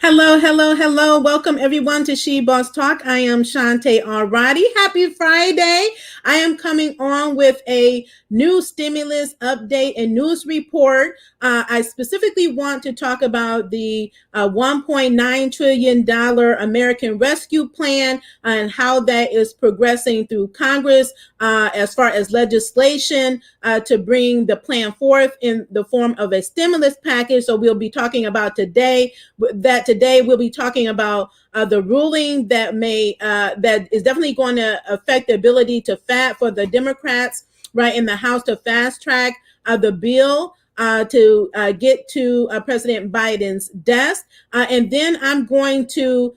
Hello, hello, hello. Welcome everyone to She Boss Talk. I am Shantae Arati. Happy Friday. I am coming on with a new stimulus update and news report. I specifically want to talk about the $1.9 trillion American Rescue Plan and how that is progressing through Congress as far as legislation to bring the plan forth in the form of a stimulus package. So we'll be talking about today we'll be talking about the ruling that is definitely going to affect the ability to for the Democrats right in the House to fast track the bill to get to President Biden's desk. And then I'm going to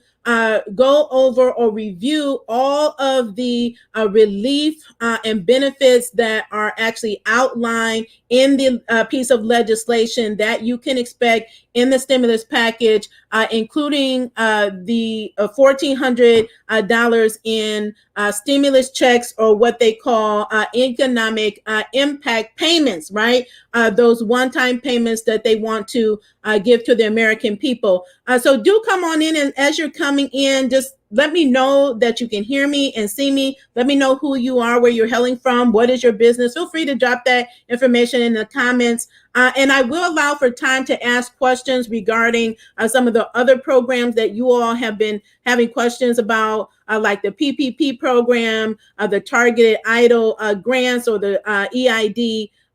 go over or review all of the relief and benefits that are actually outlined in the piece of legislation that you can expect in the stimulus package, including the $1,400 in stimulus checks, or what they call economic impact payments, right? Those one-time payments that they want to give to the American people. So do come on in, and as you're coming in, just let me know that you can hear me and see me. Let me know who you are, where you're hailing from, what is your business. Feel free to drop that information in the comments. And I will allow for time to ask questions regarding some of the other programs that you all have been having questions about, like the PPP program, the targeted EIDL grants, or the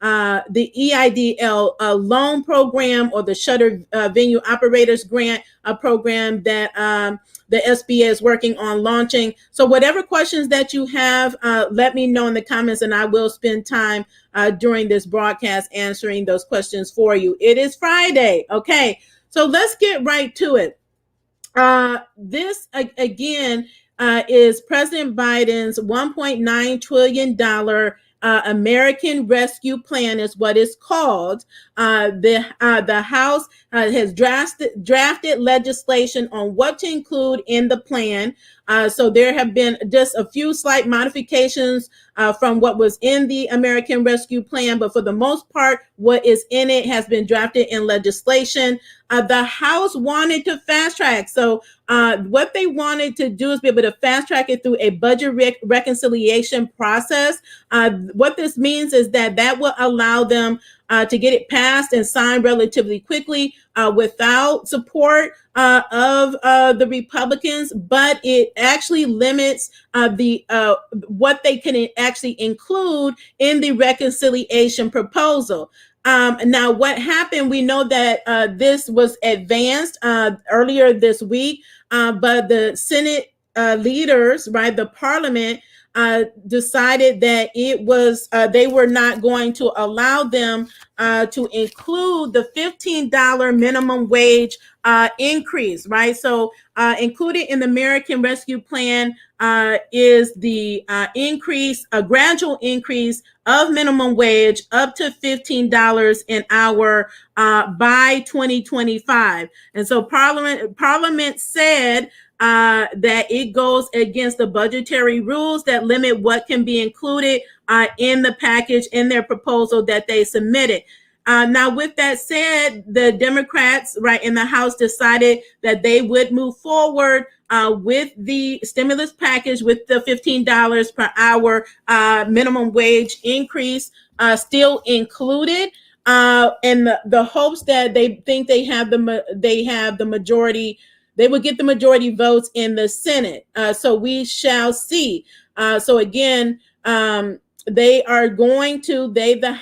EIDL loan program, or the shutter venue operators grant program that the SBA is working on launching. So whatever questions that you have, let me know in the comments, and I will spend time during this broadcast answering those questions for you. It is Friday. Okay, so let's get right to it. This again is President Biden's $1.9 trillion American Rescue Plan, is what it's called. The House has drafted legislation on what to include in the plan. So there have been just a few slight modifications from what was in the American Rescue Plan, but for the most part, what is in it has been drafted in legislation. The House wanted to fast track. So what they wanted to do is be able to fast track it through a budget reconciliation process. What this means is that will allow them to get it passed and signed relatively quickly without support of the Republicans, but it actually limits what they can actually include in the reconciliation proposal. Now, what happened, we know that this was advanced earlier this week, but the Senate leaders, right, the parliament, decided that they were not going to allow them to include the $15 minimum wage increase, right? So included in the American Rescue Plan is the a gradual increase of minimum wage up to $15 an hour by 2025. And so Parliament said that it goes against the budgetary rules that limit what can be included in the package, in their proposal that they submitted. Now, with that said, the Democrats, right, in the House decided that they would move forward with the stimulus package with the $15 per hour minimum wage increase still included, in the hopes that they think they have the majority. They will get the majority votes in the Senate. So we shall see. So again, the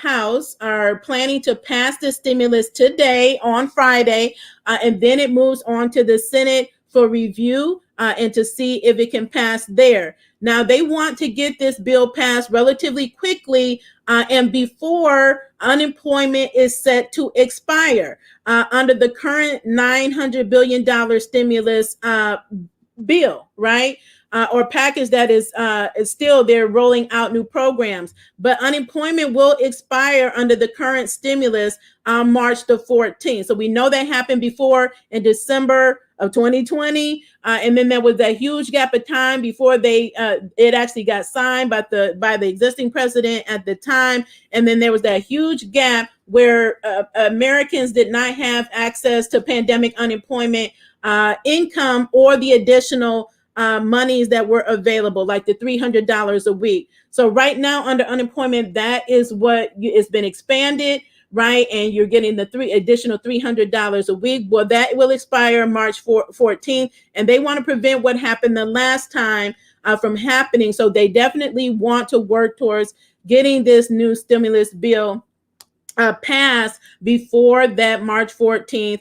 House are planning to pass the stimulus today on Friday, and then it moves on to the Senate for review and to see if it can pass there. Now, they want to get this bill passed relatively quickly and before unemployment is set to expire under the current $900 billion stimulus bill, right? Or package that is still, they're rolling out new programs. But unemployment will expire under the current stimulus on March the 14th. So we know that happened before in December of 2020, and then there was that huge gap of time before it actually got signed by the existing president at the time, and then there was that huge gap where Americans did not have access to pandemic unemployment income or the additional monies that were available, like the $300 a week. So right now, under unemployment, that is what has been expanded, right? And you're getting the additional $300 a week. Well, that will expire March 14th, and they want to prevent what happened the last time from happening. So they definitely want to work towards getting this new stimulus bill passed before that March 14th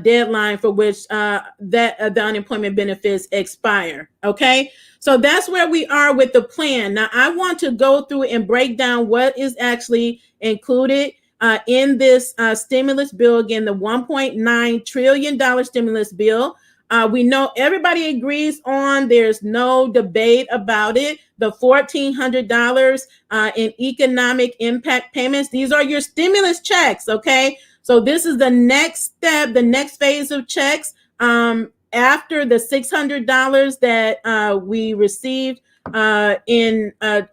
deadline for which the unemployment benefits expire. Okay, so that's where we are with the plan. Now, I want to go through and break down what is actually included in this stimulus bill. Again, the $1.9 trillion stimulus bill. We know everybody agrees on, there's no debate about it, the $1,400 in economic impact payments. These are your stimulus checks, okay? So this is the next step, the next phase of checks after the $600 that we received I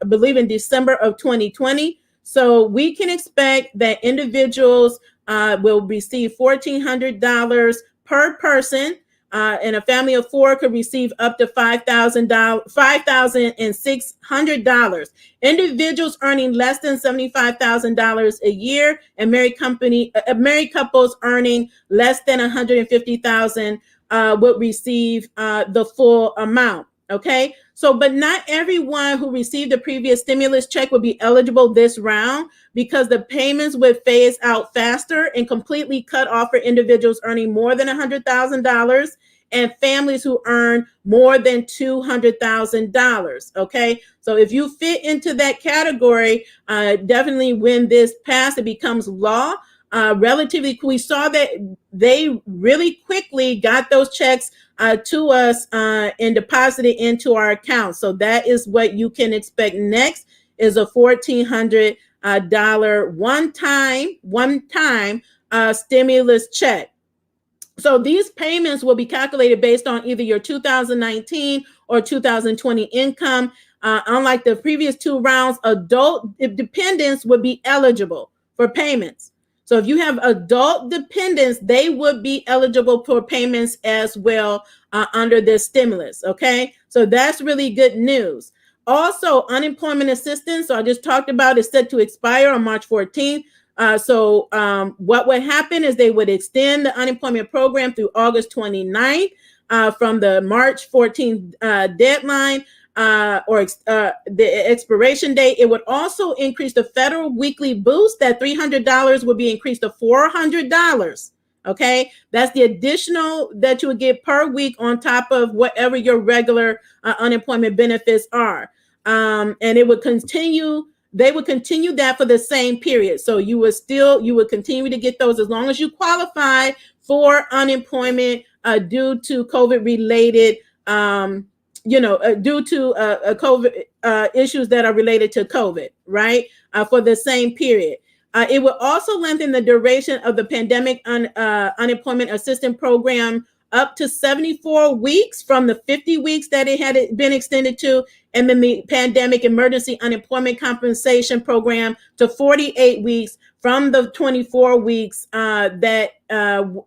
believe in December of 2020. So we can expect that individuals will receive $1,400 per person. And a family of four could receive up to $5,600. Individuals earning less than $75,000 a year, and married couples earning less than $150,000 would receive the full amount. Okay, so but not everyone who received the previous stimulus check would be eligible this round, because the payments would phase out faster and completely cut off for individuals earning more than $100,000 and families who earn more than $200,000. Okay, so if you fit into that category, definitely when this passed, it becomes law. Relatively, we saw that they really quickly got those checks to us and deposited into our account. So that is what you can expect next, is a $1,400 one-time stimulus check. So these payments will be calculated based on either your 2019 or 2020 income. Unlike the previous two rounds, adult dependents would be eligible for payments. So if you have adult dependents, they would be eligible for payments as well under this stimulus. Okay, so that's really good news. Also, unemployment assistance, so I just talked about, is set to expire on March 14th. So what would happen is they would extend the unemployment program through August 29th from the March 14th deadline or the expiration date. It would also increase the federal weekly boost. That $300 would be increased to $400. Okay, that's the additional that you would get per week on top of whatever your regular unemployment benefits are. And it would continue. They would continue that for the same period. So you would continue to get those as long as you qualify for unemployment due to COVID related, due to COVID issues that are related to COVID, right? For the same period. It will also lengthen the duration of the pandemic unemployment assistance program up to 74 weeks from the 50 weeks that it had been extended to, and then the pandemic emergency unemployment compensation program to 48 weeks from the 24 weeks that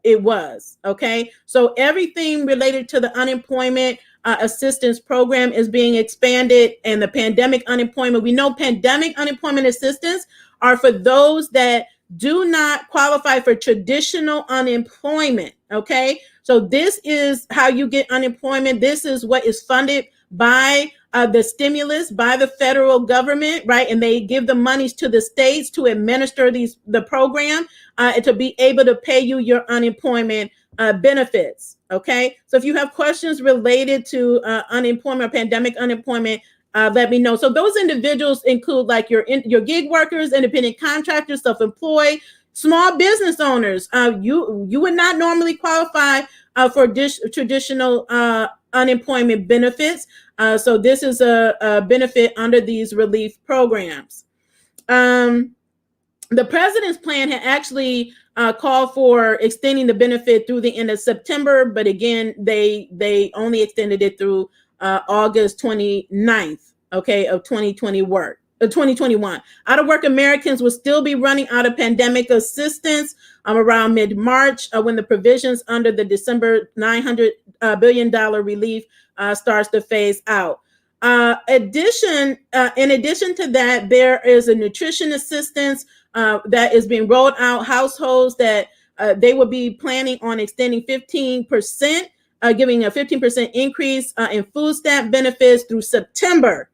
it was. Okay, so everything related to the unemployment assistance program is being expanded, and the pandemic unemployment, we know pandemic unemployment assistance are for those that do not qualify for traditional unemployment. Okay, so this is how you get unemployment. This is what is funded by the stimulus, by the federal government, right? And they give the monies to the states to administer the program and to be able to pay you your unemployment benefits. Okay, so if you have questions related to unemployment or pandemic unemployment, let me know. So those individuals include like your gig workers, independent contractors, self-employed, small business owners. You would not normally qualify for traditional unemployment benefits. So this is a benefit under these relief programs. The president's plan had actually called for extending the benefit through the end of September, but again, they only extended it through August 29th, okay, of 2021. Out of work Americans will still be running out of pandemic assistance around mid-March when the provisions under the December $900 billion relief starts to phase out. In addition to that, there is a nutrition assistance that is being rolled out. Households that they will be planning on extending 15%, giving a 15% increase in food stamp benefits through September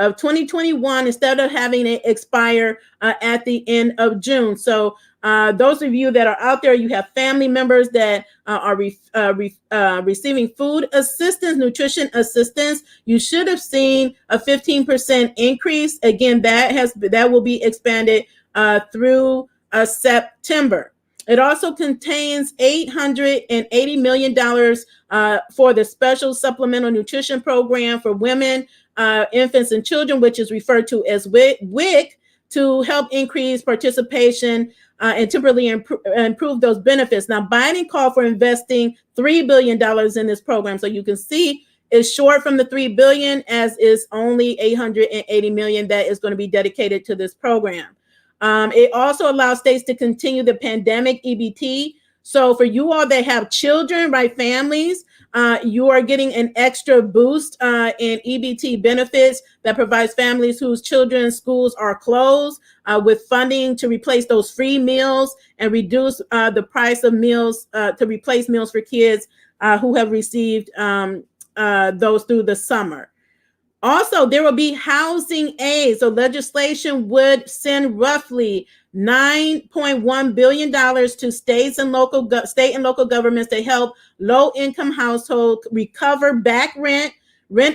of 2021 instead of having it expire at the end of June. So those of you that are out there, you have family members that are receiving food assistance, nutrition assistance. You should have seen a 15% increase. Again, that will be expanded through September. It also contains $880 million for the special supplemental nutrition program for women, infants, and children, which is referred to as WIC, to help increase participation and temporarily improve those benefits. Now, Biden called for investing $3 billion in this program. So you can see it's short from the $3 billion, as is only $880 million that is going to be dedicated to this program. It also allows states to continue the pandemic EBT. So for you all that have children, right, families, you are getting an extra boost in EBT benefits that provides families whose children's schools are closed with funding to replace those free meals and reduce the price of meals to replace meals for kids who have received those through the summer. Also, there will be housing aid. So legislation would send roughly $9.1 billion to state and local governments to help low-income households recover back rent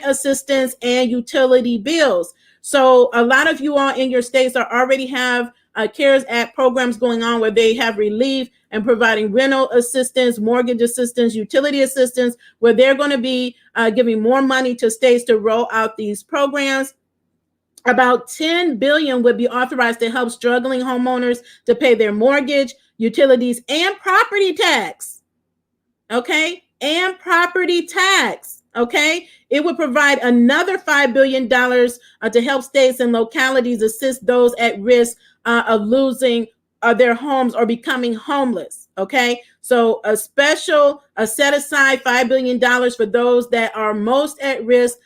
assistance, and utility bills. So a lot of you all in your states already have CARES Act programs going on where they have relief and providing rental assistance, mortgage assistance, utility assistance, where they're going to be giving more money to states to roll out these programs. About $10 billion would be authorized to help struggling homeowners to pay their mortgage, utilities, and property tax. Okay, and property tax. Okay, it would provide another $5 billion to help states and localities assist those at risk of losing their homes or becoming homeless. Okay, so a set aside $5 billion for those that are most at risk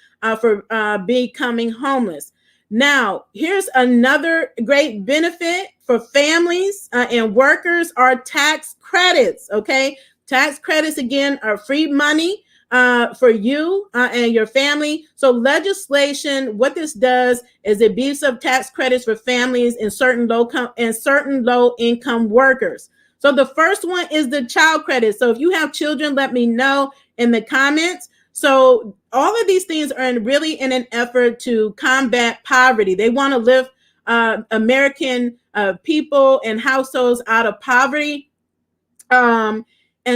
for becoming homeless. Now, here's another great benefit for families and workers are tax credits. Okay, tax credits, again, are free money for you and your family. So legislation, what this does is it beefs up tax credits for families and certain low income workers. So the first one is the child credit. So if you have children, let me know in the comments. So all of these things are really in an effort to combat poverty. They want to lift American people and households out of poverty. And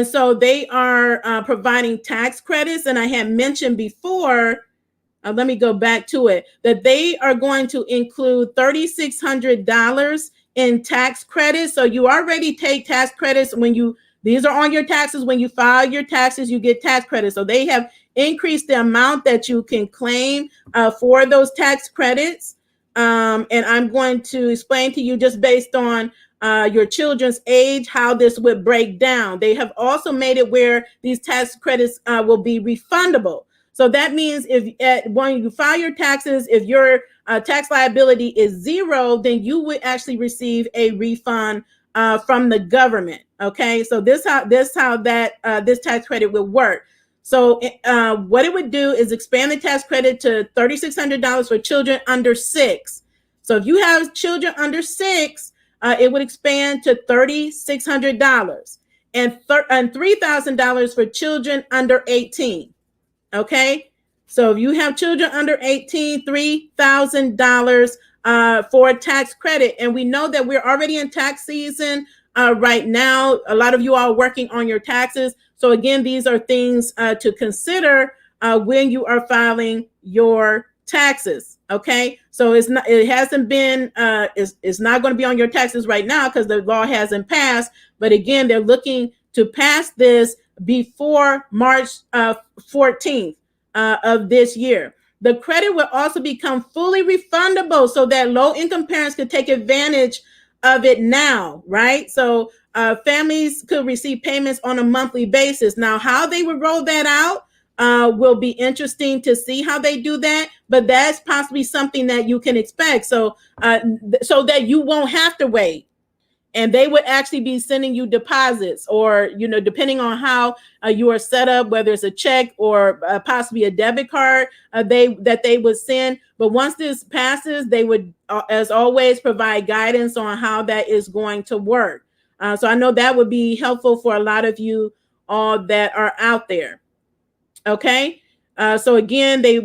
so they are providing tax credits. And I had mentioned before, let me go back to it, that they are going to include $3,600 in tax credits. So you already take tax credits these are on your taxes. When you file your taxes, you get tax credits. So they have increased the amount that you can claim for those tax credits. And I'm going to explain to you just based on your children's age, how this would break down. They have also made it where these tax credits will be refundable. So that means when you file your taxes, if your tax liability is zero, then you would actually receive a refund from the government. Okay, so this how this tax credit would work. So what it would do is expand the tax credit to $3,600 for children under 6. So if you have children under 6, it would expand to $3,600 and $3,000 for children under 18. Okay, so if you have children under 18, $3,000 for a tax credit. And we know that we're already in tax season right now. A lot of you are working on your taxes. So again, these are things to consider when you are filing your taxes. Okay, so it hasn't been, it's not going to be on your taxes right now because the law hasn't passed. But again, they're looking to pass this before March 14th of this year. The credit will also become fully refundable so that low income parents could take advantage of it now, right? So families could receive payments on a monthly basis. Now, how they would roll that out will be interesting to see how they do that, but that's possibly something that you can expect. So, so that you won't have to wait, and they would actually be sending you deposits, or depending on how you are set up, whether it's a check or possibly a debit card, they would send. But once this passes, they would, as always, provide guidance on how that is going to work. So I know that would be helpful for a lot of you all that are out there. Okay. So again, they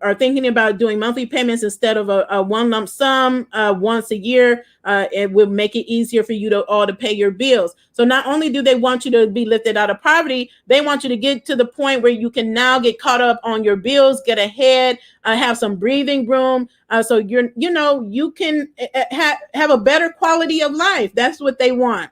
are thinking about doing monthly payments instead of a one lump sum once a year. It will make it easier for you to pay your bills. So not only do they want you to be lifted out of poverty, they want you to get to the point where you can now get caught up on your bills, get ahead, have some breathing room. So you can have a better quality of life. That's what they want.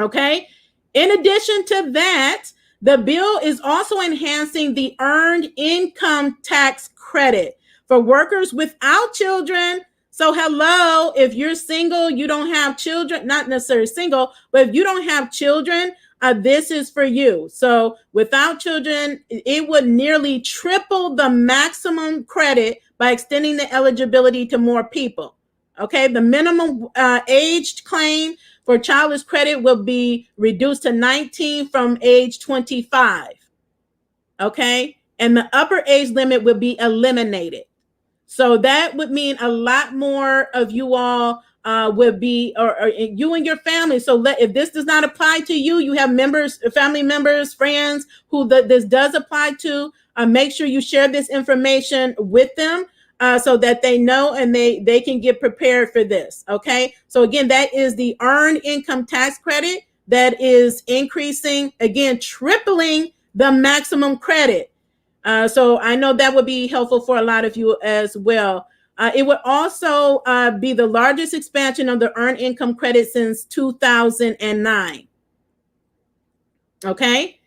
Okay. In addition to that, the bill is also enhancing the earned income tax credit for workers without children. So hello, if you're single, you don't have children, not necessarily single, but if you don't have children, this is for you. So without children, it would nearly triple the maximum credit by extending the eligibility to more people. Okay, the minimum age claim for childless credit will be reduced to 19 from age 25. Okay, and the upper age limit will be eliminated. So that would mean a lot more of you all would be, or you and your family. So if this does not apply to you, you have members, family members, friends who this does apply to, make sure you share this information with them. So that they know and they can get prepared for this. Okay. So again, that is the earned income tax credit that is increasing, again, tripling the maximum credit. So I know that would be helpful for a lot of you as well. It would also be the largest expansion of the earned income credit since 2009. Okay.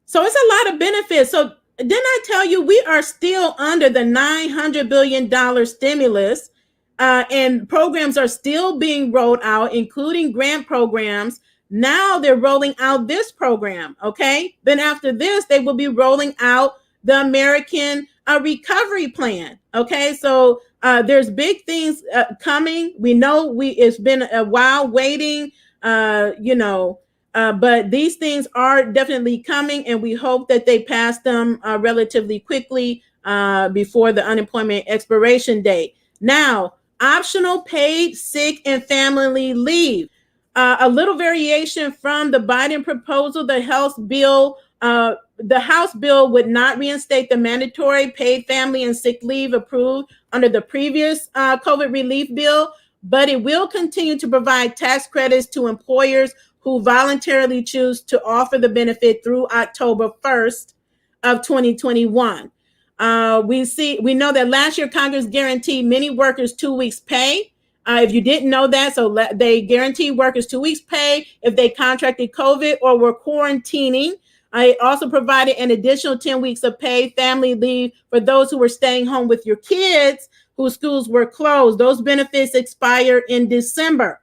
So it's a lot of benefits. So didn't I tell you we are still under the $900 billion stimulus, and programs are still being rolled out, including grant programs. Now they're rolling out this program. Okay. Then after this, they will be rolling out the American Recovery Plan. Okay. So there's big things coming. We know it's been a while waiting, but these things are definitely coming, and we hope that they pass them relatively quickly before the unemployment expiration date. Now, optional paid sick and family leave. A little variation from the Biden proposal, the House bill would not reinstate the mandatory paid family and sick leave approved under the previous COVID relief bill, but it will continue to provide tax credits to employers who voluntarily choose to offer the benefit through October 1st of 2021. We know that last year Congress guaranteed many workers 2 weeks pay. If you didn't know that, so they guaranteed workers 2 weeks pay if they contracted COVID or were quarantining. It also provided an additional 10 weeks of paid family leave for those who were staying home with your kids whose schools were closed. Those benefits expire in December.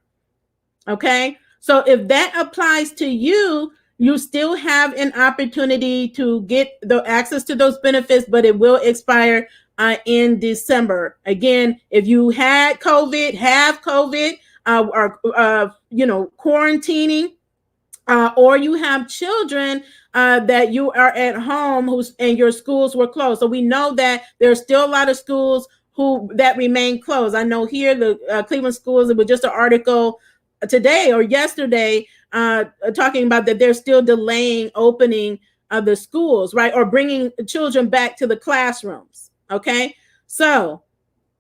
Okay. So if that applies to you, you still have an opportunity to get the access to those benefits, but it will expire in December. Again, if you have COVID, or quarantining, or you have children that you are at home and your schools were closed. So we know that there's still a lot of schools that remain closed. I know here the Cleveland schools, it was just an article today or yesterday talking about that they're still delaying opening the schools, right? Or bringing children back to the classrooms. Okay. So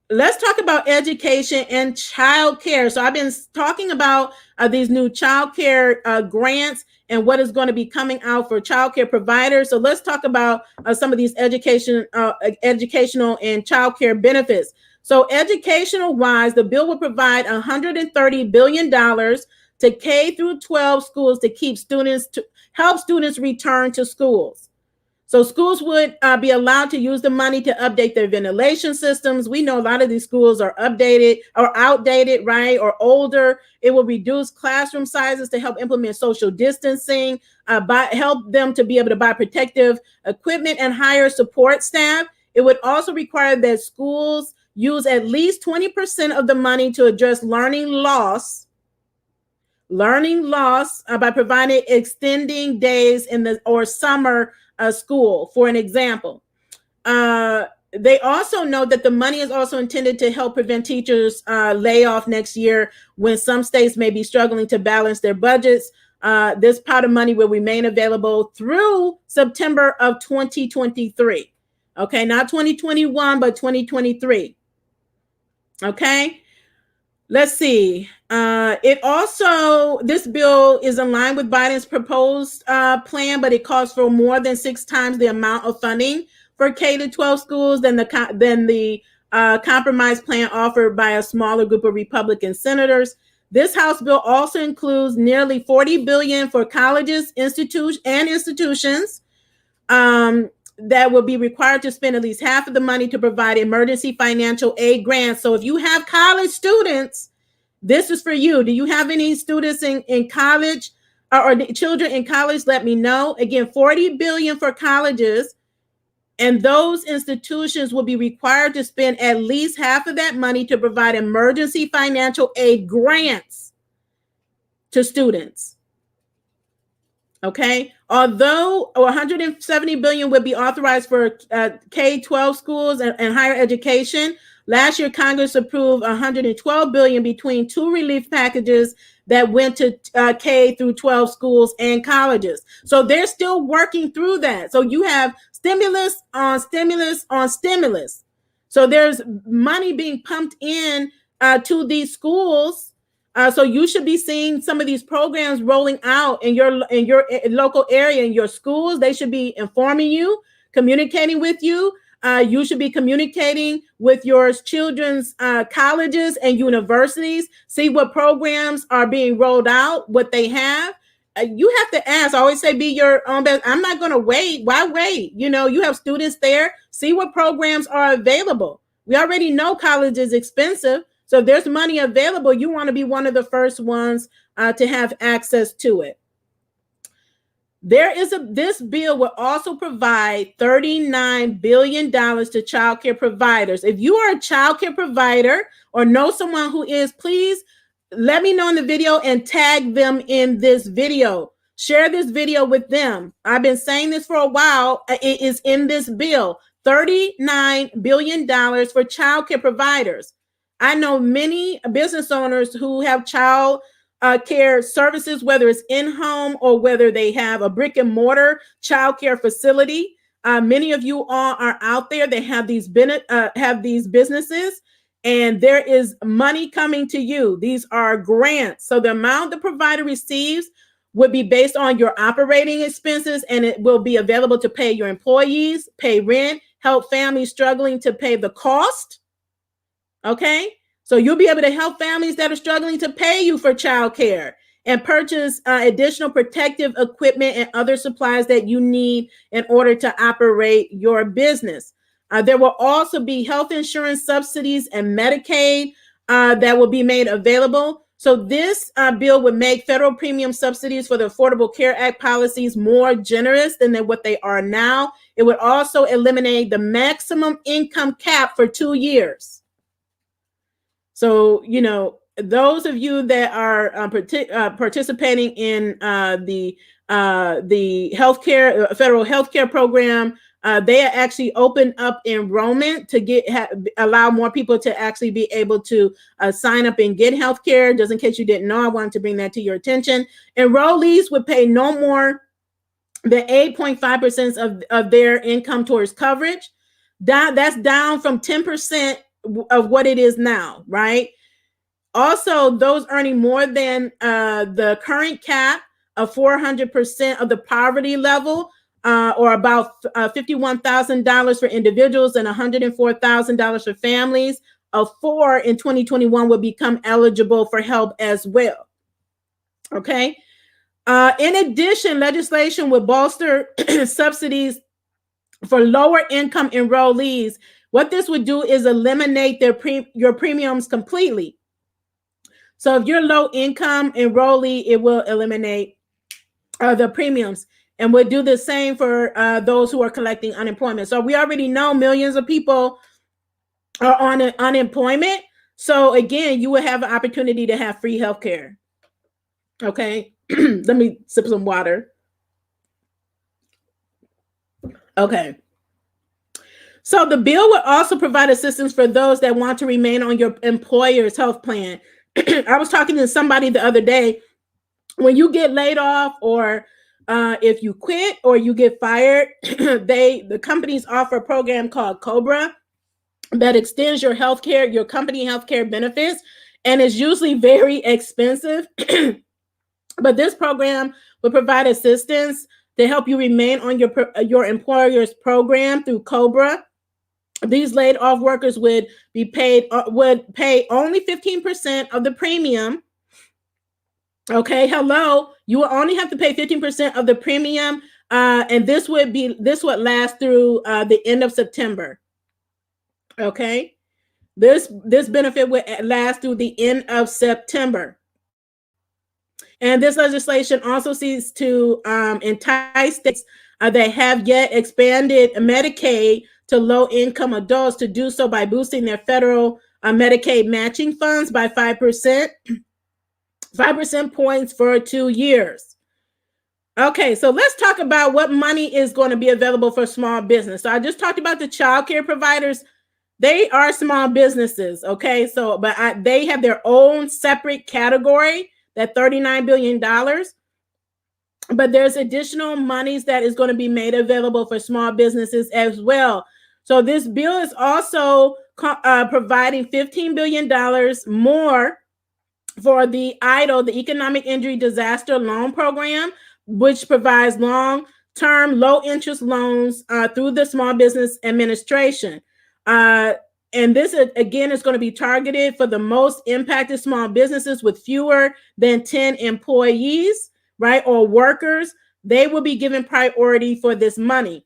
let's talk about education and child care. So I've been talking about these new child care grants and what is going to be coming out for child care providers. So let's talk about some of these educational and child care benefits. So educational wise, the bill will provide $130 billion to K through 12 schools to help students return to schools. So schools would be allowed to use the money to update their ventilation systems. We know a lot of these schools are updated or outdated, right, or older. It will reduce classroom sizes to help implement social distancing, help them to be able to buy protective equipment and hire support staff. It would also require that schools use at least 20% of the money to address learning loss by providing extending days in the or summer school, for an example. They also note that the money is also intended to help prevent teachers layoff next year when some states may be struggling to balance their budgets. This pot of money will remain available through September of 2023. Okay, not 2021, but 2023. Okay. Let's see. This bill is in line with Biden's proposed plan, but it calls for more than 6 times the amount of funding for K-12 schools than the compromise plan offered by a smaller group of Republican senators. This House bill also includes nearly $40 billion for colleges, institutions that will be required to spend at least half of the money to provide emergency financial aid grants. So if you have college students, this is for you. Do you have any students in college or children in college? Let me know. Again, $40 billion for colleges, and those institutions will be required to spend at least half of that money to provide emergency financial aid grants to students. Okay, although $170 billion would be authorized for K-12 schools and higher education, last year Congress approved $112 billion between 2 relief packages that went to K through 12 schools and colleges. So they're still working through that. So you have stimulus on stimulus on stimulus. So there's money being pumped in to these schools. So you should be seeing some of these programs rolling out in your local area, in your schools. They should be informing you, communicating with you. You should be communicating with your children's colleges and universities. See what programs are being rolled out, what they have. You have to ask. I always say, be your own best. I'm not going to wait. Why wait? You have students there. See what programs are available. We already know college is expensive. So if there's money available, you want to be one of the first ones to have access to it. This bill will also provide $39 billion to child care providers. If you are a child care provider or know someone who is, please let me know in the video and tag them in this video. Share this video with them. I've been saying this for a while. It is in this bill. $39 billion for child care providers. I know many business owners who have child care services, whether it's in-home or whether they have a brick and mortar child care facility. Many of you all are out there. They have these businesses, and there is money coming to you. These are grants. So the amount the provider receives would be based on your operating expenses, and it will be available to pay your employees, pay rent, help families struggling to pay the cost. Okay, so you'll be able to help families that are struggling to pay you for childcare and purchase additional protective equipment and other supplies that you need in order to operate your business. There will also be health insurance subsidies and Medicaid that will be made available. So this bill would make federal premium subsidies for the Affordable Care Act policies more generous than what they are now. It would also eliminate the maximum income cap for 2 years. So, those of you that are participating in the federal healthcare program, they actually open up enrollment to allow more people to actually be able to sign up and get healthcare. Just in case you didn't know, I wanted to bring that to your attention. Enrollees would pay no more than 8.5% of their income towards coverage. That's down from 10% of what it is now, right? Also, those earning more than the current cap of 400% of the poverty level, or about $51,000 for individuals and $104,000 for families of four in 2021 will become eligible for help as well. Okay. In addition, legislation would bolster subsidies for lower income enrollees. What this would do is eliminate your premiums completely. So if you're low income enrollee, it will eliminate the premiums, and would do the same for those who are collecting unemployment. So we already know millions of people are on unemployment. So again, you will have an opportunity to have free health care. Okay, let me sip some water. Okay. So the bill would also provide assistance for those that want to remain on your employer's health plan. I was talking to somebody the other day. When you get laid off, or if you quit or you get fired, the companies offer a program called Cobra that extends your healthcare, your company healthcare benefits, and it's usually very expensive. But this program will provide assistance to help you remain on your employer's program through Cobra. These laid off workers would pay only 15% of the premium. Okay, hello. You will only have to pay 15% of the premium, and this would last through the end of September. Okay, this benefit would last through the end of September. And this legislation also seeks to entice states that have yet expanded Medicaid to low-income adults to do so by boosting their federal Medicaid matching funds by 5%. 5% points for 2 years. Okay, so let's talk about what money is going to be available for small business. So I just talked about the child care providers. They are small businesses, okay? So, but they have their own separate category, that $39 billion. But there's additional monies that is going to be made available for small businesses as well. So this bill is also providing $15 billion more for the EIDL, the Economic Injury Disaster Loan Program, which provides long-term, low-interest loans through the Small Business Administration. And this, again, is going to be targeted for the most impacted small businesses with fewer than 10 employees, right, or workers. They will be given priority for this money.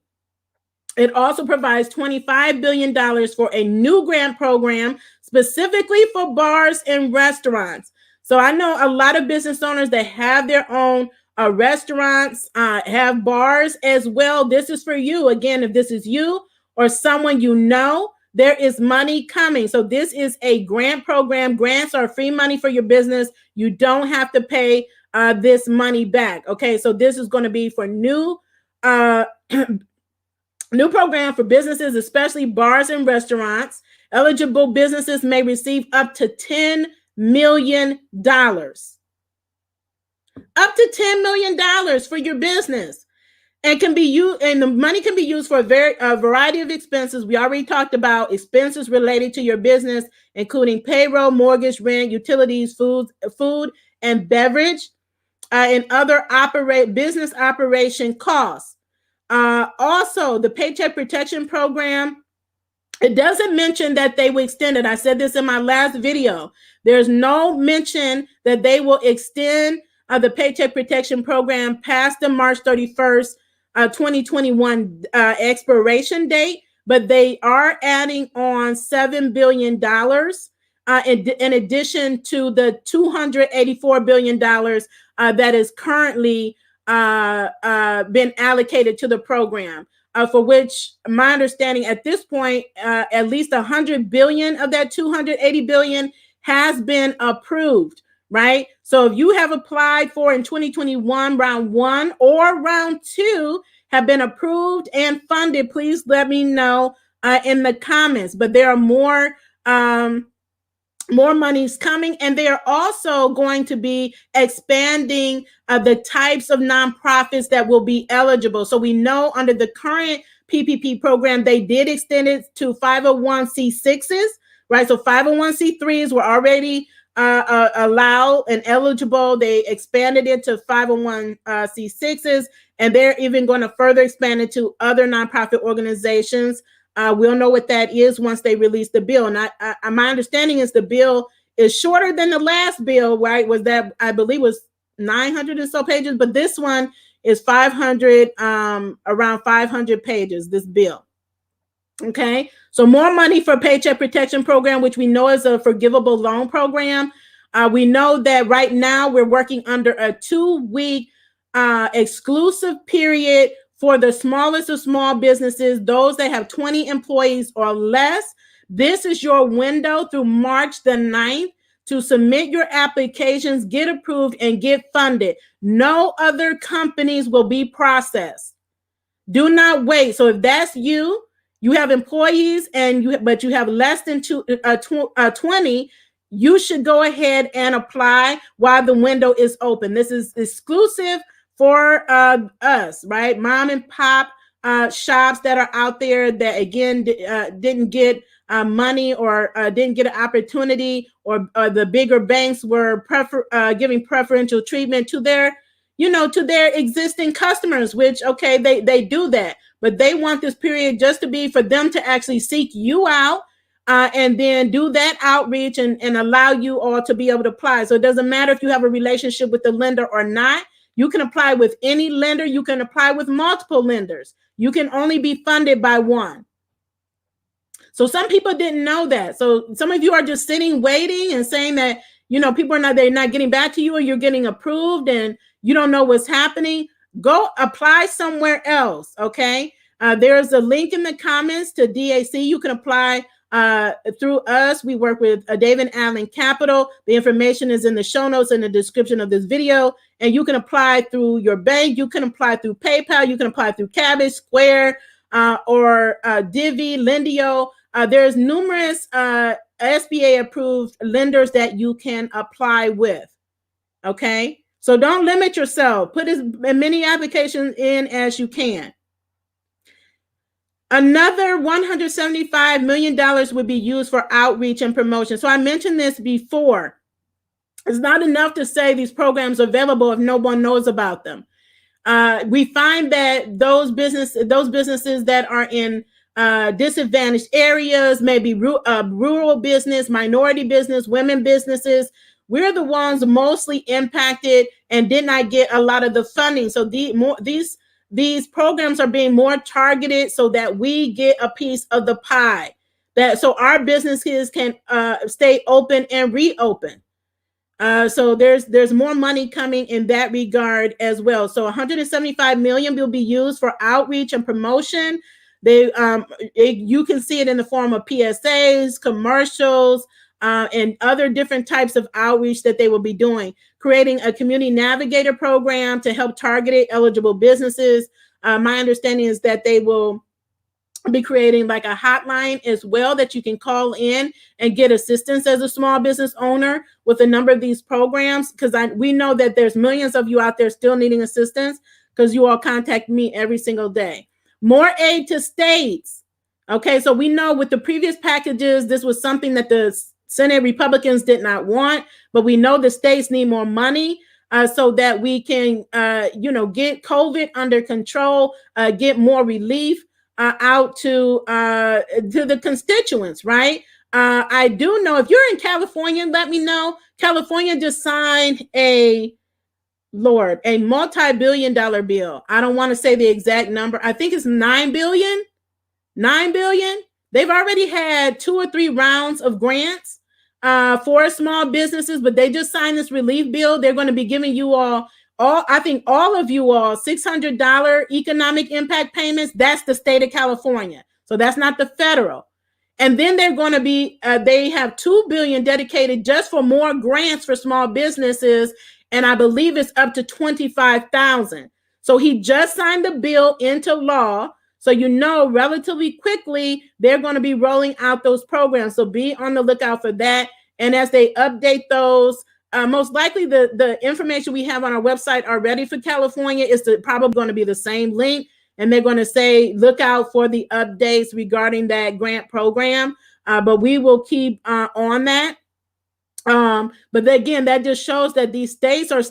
It also provides $25 billion for a new grant program specifically for bars and restaurants. So I know a lot of business owners that have their own restaurants, have bars as well. This is for you. Again, if this is you or someone you know, there is money coming. So this is a grant program. Grants are free money for your business. You don't have to pay this money back. Okay, so this is going to be for new program for businesses, especially bars and restaurants. Eligible businesses may receive up to $10 million. Up to $10 million for your business. And can be used, and the money can be used for a variety of expenses. We already talked about expenses related to your business, including payroll, mortgage, rent, utilities, food and beverage, and other business operation costs. Also, the Paycheck Protection Program, it doesn't mention that they will extend it. I said this in my last video. There's no mention that they will extend the Paycheck Protection Program past the March 31st, 2021 expiration date, but they are adding on $7 billion in addition to the $284 billion that is currently been allocated to the program, for which my understanding at this point, at least $100 billion of that $280 billion has been approved, right? So if you have applied for in 2021, round 1 or round 2 have been approved and funded, please let me know in the comments. But there are more money's coming, and they are also going to be expanding the types of nonprofits that will be eligible. So we know under the current PPP program, they did extend it to 501c6s, right? So 501c3s were already allowed and eligible. They expanded it to 501c6s, and they're even going to further expand it to other nonprofit organizations. We'll know what that is once they release the bill. And my understanding is the bill is shorter than the last bill, right? Was that, I believe, was 900 and so pages, but this one is 500, around 500 pages, this bill. Okay, so more money for Paycheck Protection Program, which we know is a forgivable loan program. We know that right now we're working under a 2-week exclusive period for the smallest of small businesses, those that have 20 employees or less. This is your window through March the 9th to submit your applications, get approved, and get funded. No other companies will be processed. Do not wait. So if that's you, you have employees but you have less than 20, you should go ahead and apply while the window is open. This is exclusive for us, right? Mom and pop shops that are out there that, again, didn't get money or didn't get an opportunity, or the bigger banks were giving preferential treatment to their existing customers, which, okay, they do that, but they want this period just to be for them to actually seek you out and then do that outreach and allow you all to be able to apply. So it doesn't matter if you have a relationship with the lender or not. You can apply with any lender. You can apply with multiple lenders. You can only be funded by one. So some people didn't know that. So some of you are just sitting, waiting, and saying that, people they're not getting back to you, or you're getting approved and you don't know what's happening. Go apply somewhere else. Okay. There's a link in the comments to DAC. You can apply through us. We work with David Allen Capital. The information is in the show notes in the description of this video. And you can apply through your bank. You can apply through PayPal. You can apply through Cabbage, Square, or Divvy, Lendio. There's numerous SBA approved lenders that you can apply with. Okay. So don't limit yourself. Put as many applications in as you can. Another $175 million would be used for outreach and promotion. So I mentioned this before. It's not enough to say these programs are available if no one knows about them. We find that those businesses that are in disadvantaged areas, maybe rural business, minority business, women businesses, we're the ones mostly impacted and did not get a lot of the funding. So these programs are being more targeted so that we get a piece of the pie, so our businesses can stay open and reopen. So there's more money coming in that regard as well. So $175 million will be used for outreach and promotion. You can see it in the form of PSAs, commercials, and other different types of outreach that they will be doing. Creating a community navigator program to help targeted eligible businesses. My understanding is that they will be creating like a hotline as well that you can call in and get assistance as a small business owner with a number of these programs, because we know that there's millions of you out there still needing assistance, because you all contact me every single day. More aid to states. Okay, so we know with the previous packages, this was something that the Senate Republicans did not want, but we know the states need more money so that we can, get COVID under control, get more relief out to the constituents, right? I do know, if you're in California, let me know. California just signed a multi-billion-dollar bill. I don't want to say the exact number. I think it's $9 billion. $9 billion. They've already had 2 or 3 rounds of grants for small businesses, but they just signed this relief bill. They're going to be giving you all of you all $600 economic impact payments. That's the state of California. So that's not the federal. And then they're going to be, they have $2 billion dedicated just for more grants for small businesses. And I believe it's up to 25,000. So he just signed the bill into law. So, relatively quickly, they're going to be rolling out those programs. So be on the lookout for that. And as they update those, most likely the information we have on our website already for California is probably going to be the same link. And they're going to say, look out for the updates regarding that grant program. but we will keep on that. But again, that just shows that these states are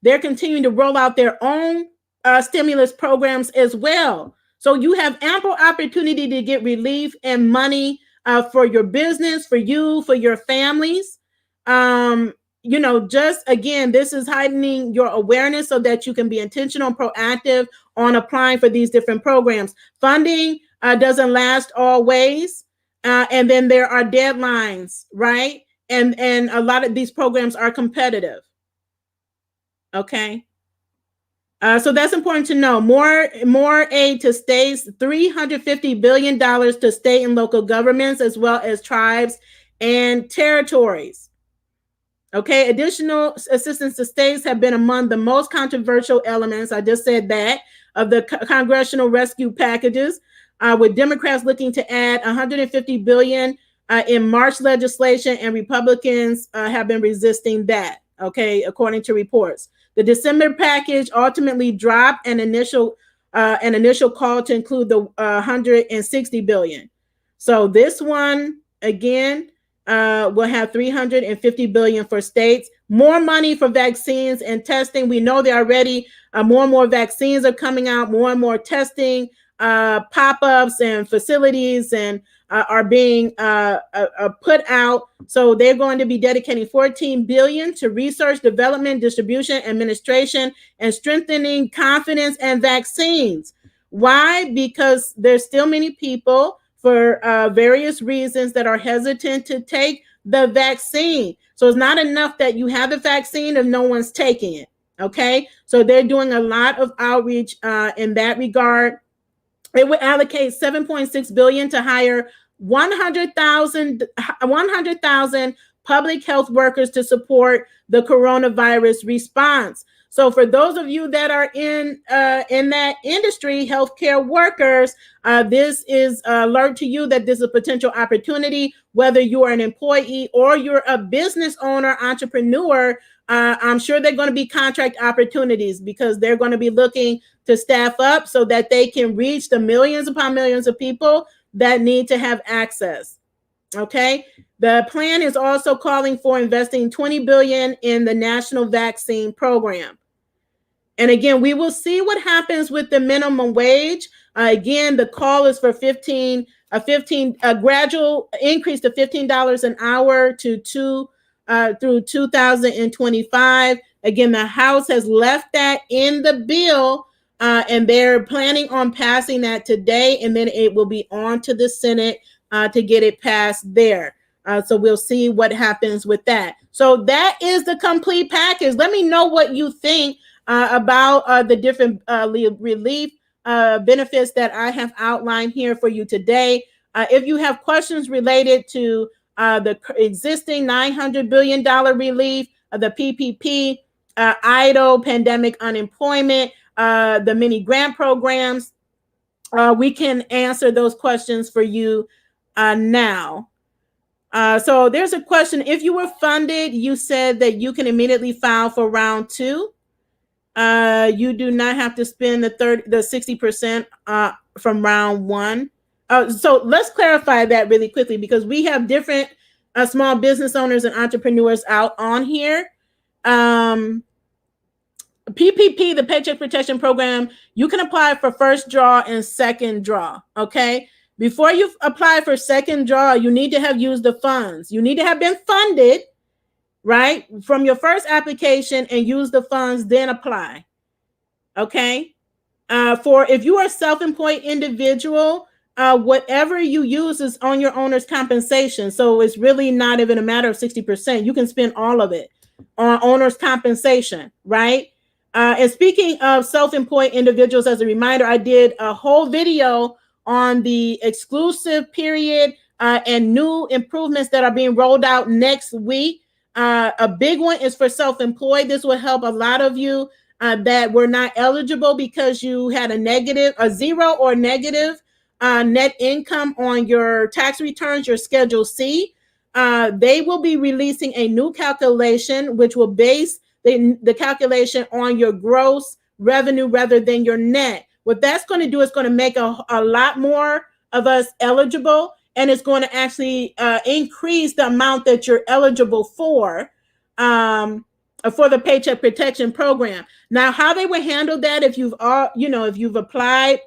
they're continuing to roll out their own stimulus programs as well. So you have ample opportunity to get relief and money for your business, for you, for your families. Just again, this is heightening your awareness so that you can be intentional and proactive on applying for these different programs. Funding doesn't last always, and then there are deadlines, right? And a lot of these programs are competitive. Okay. So that's important to know. More aid to states, $350 billion to state and local governments, as well as tribes and territories. Okay, additional assistance to states have been among the most controversial elements, I just said that, of the congressional rescue packages, with Democrats looking to add $150 billion in March legislation, and Republicans have been resisting that, okay, according to reports. The December package ultimately dropped an initial call to include the $160 billion. So this one, again, we'll have $350 billion for states, more money for vaccines and testing. We know there already more and more vaccines are coming out, more and more testing pop-ups and facilities and are being put out. So they're going to be dedicating $14 billion to research, development, distribution, administration, and strengthening confidence in vaccines. Why? Because there's still many people for various reasons that are hesitant to take the vaccine. So it's not enough that you have the vaccine if no one's taking it. Okay. So they're doing a lot of outreach in that regard. It would allocate $7.6 billion to hire 100,000 public health workers to support the coronavirus response. So for those of you that are in that industry, healthcare workers, this is alert to you that this is a potential opportunity, whether you are an employee or you're a business owner, entrepreneur. I'm sure they're going to be contract opportunities because they're going to be looking to staff up so that they can reach the millions upon millions of people that need to have access. Okay. The plan is also calling for investing $20 billion in the national vaccine program. And again, we will see what happens with the minimum wage. Again, the call is for a gradual increase to $15 an hour to through 2025. Again, the House has left that in the bill, and they're planning on passing that today, and then it will be on to the Senate to get it passed there. So we'll see what happens with that. So that is the complete package. Let me know what you think about the different relief benefits that I have outlined here for you today. If you have questions related to the existing $900 billion relief, the PPP, EIDL, pandemic unemployment, the mini grant programs, we can answer those questions for you now. So there's a question. If you were funded, you said that you can immediately file for round 2. You do not have to spend the 60% from round 1. So let's clarify that really quickly, because we have different small business owners and entrepreneurs out on here. PPP, the Paycheck Protection Program, you can apply for first draw and second draw. Okay. Before you apply for second draw, you need to have used the funds. You need to have been funded, right, from your first application and use the funds, then apply. Okay. For if you are a self-employed individual, whatever you use is on your owner's compensation. So it's really not even a matter of 60%. You can spend all of it on owner's compensation, right? And speaking of self-employed individuals, as a reminder, I did a whole video on the exclusive period and new improvements that are being rolled out next week. A big one is for self-employed. This will help a lot of you that were not eligible because you had a zero or negative net income on your tax returns, your Schedule C. They will be releasing a new calculation, which will base the calculation on your gross revenue rather than your net. What that's going to do is going to make a lot more of us eligible. and it's going to actually increase the amount that you're eligible for the Paycheck Protection Program. Now, how they would handle that if if you've applied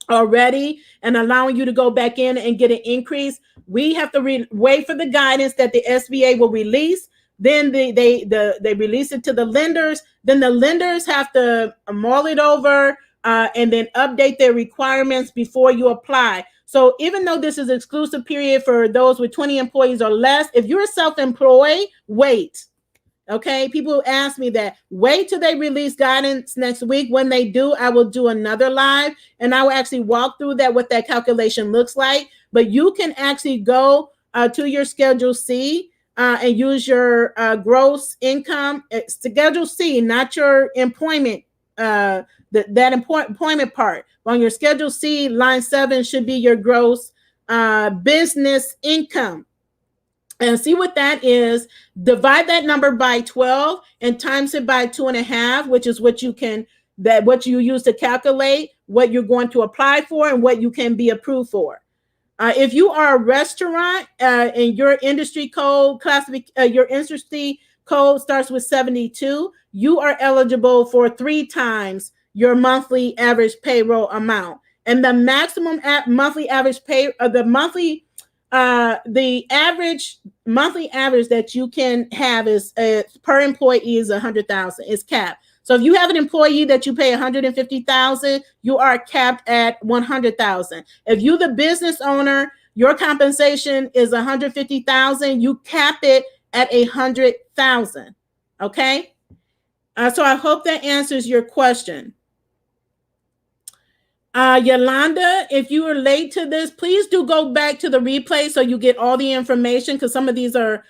already and allowing you to go back in and get an increase, we have to wait for the guidance that the SBA will release. Then they release it to the lenders. Then the lenders have to mull it over and then update their requirements before you apply. So even though this is exclusive period for those with 20 employees or less, if you're self-employed, wait. Okay, people ask me that. Wait till they release guidance next week. When they do, I will do another live and I will actually walk through that, what that calculation looks like. But you can actually go to your Schedule C and use your gross income. It's Schedule C, not your employment, employment part. On your Schedule C, line 7 should be your gross business income. And see what that is. Divide that number by 12 and times it by 2.5, which is what you use to calculate what you're going to apply for and what you can be approved for. If you are a restaurant and your industry code starts with 72, you are eligible for 3 times your monthly average payroll amount. And the maximum monthly average pay, the average monthly average that you can have is per employee is 100,000. It's capped. So if you have an employee that you pay 150,000, you are capped at 100,000. If you the business owner, your compensation is 150,000. You cap it at 100,000. Okay. So I hope that answers your question. Yolanda, if you were late to this, please do go back to the replay so you get all the information, because some of these are